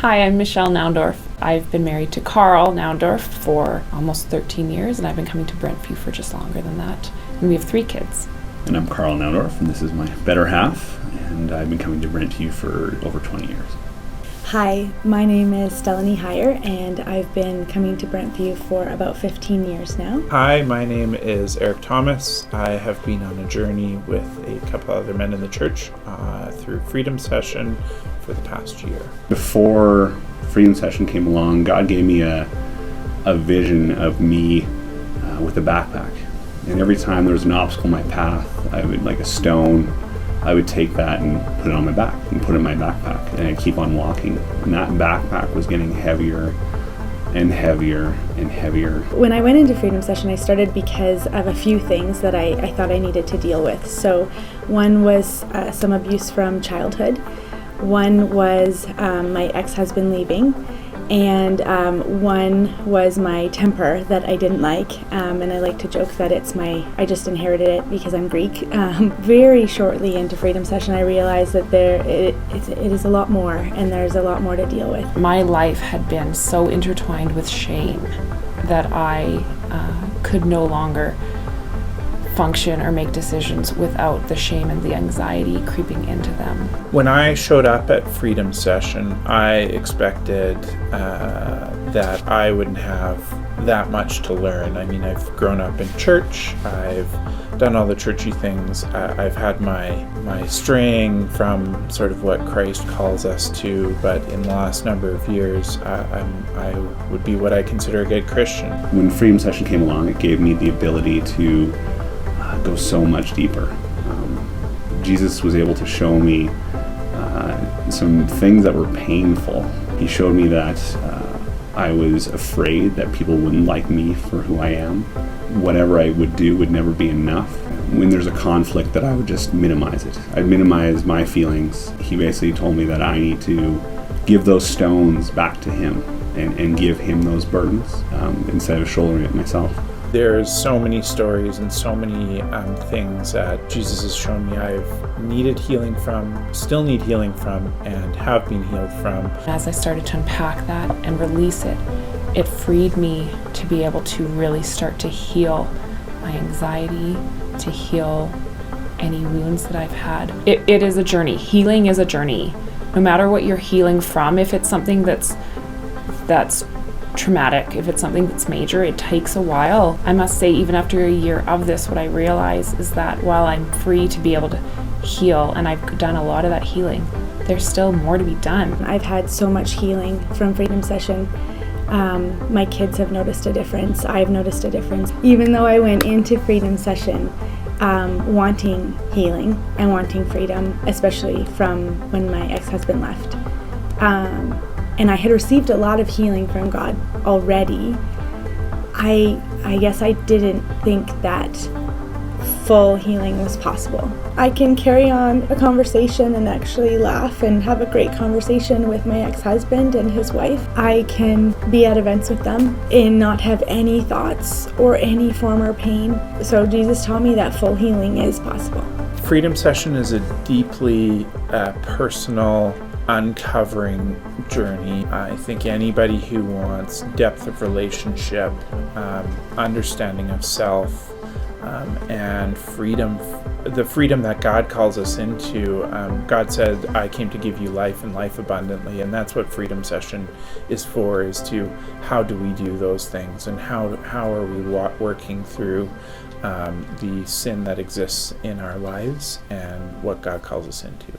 Hi, I'm Michelle Naundorf. I've been married to Carl Naundorf for almost 13 years, and I've been coming to Brentview for just longer than that. And we have 3 kids. And I'm Carl Naundorf, and this is my better half, and I've been coming to Brentview for over 20 years. Hi, my name is Stelanie Heyer, and I've been coming to Brentview for about 15 years now. Hi, my name is Eric Thomas. I have been on a journey with a couple other men in the church through Freedom Session for the past year. Before Freedom Session came along, God gave me a vision of me with a backpack. And every time there was an obstacle in my path, I would, like a stone, I would take that and put it on my back and put it in my backpack, and I'd keep on walking. And that backpack was getting heavier and heavier and heavier. When I went into Freedom Session, I started because of a few things that I thought I needed to deal with. So one was some abuse from childhood. One was my ex-husband leaving. And one was my temper that I didn't like, and I like to joke that I just inherited it because I'm Greek. Very shortly into Freedom Session, I realized that it is a lot more, and there's a lot more to deal with. My life had been so intertwined with shame that I could no longer function or make decisions without the shame and the anxiety creeping into them. When I showed up at Freedom Session, I expected that I wouldn't have that much to learn. I mean, I've grown up in church, I've done all the churchy things, I've had my straying from sort of what Christ calls us to, but in the last number of years, I would be what I consider a good Christian. When Freedom Session came along, it gave me the ability to go so much deeper. Jesus was able to show me some things that were painful. He showed me that I was afraid that people wouldn't like me for who I am. Whatever I would do would never be enough. When there's a conflict, that I would just minimize it. I'd minimize my feelings. He basically told me that I need to give those stones back to him and give him those burdens instead of shouldering it myself. There's so many stories and so many things that Jesus has shown me I've needed healing from, still need healing from, and have been healed from. As I started to unpack that and release it, it freed me to be able to really start to heal my anxiety, to heal any wounds that I've had. It is a journey. Healing is a journey. No matter what you're healing from, if it's something that's traumatic, if it's something that's major, it takes a while. I must say, even after a year of this, what I realize is that while I'm free to be able to heal, and I've done a lot of that healing, there's still more to be done. I've had so much healing from Freedom Session. My kids have noticed a difference. I've noticed a difference. Even though I went into Freedom Session wanting healing and wanting freedom, especially from when my ex-husband left. And I had received a lot of healing from God already. I guess I didn't think that full healing was possible. I can carry on a conversation and actually laugh and have a great conversation with my ex-husband and his wife. I can be at events with them and not have any thoughts or any former pain. So Jesus taught me that full healing is possible. Freedom Session is a deeply personal, uncovering journey. I think anybody who wants depth of relationship, understanding of self, and freedom, the freedom that God calls us into. God said, I came to give you life and life abundantly, and that's what Freedom Session is for, is to how do we do those things, and how are we working through the sin that exists in our lives and what God calls us into.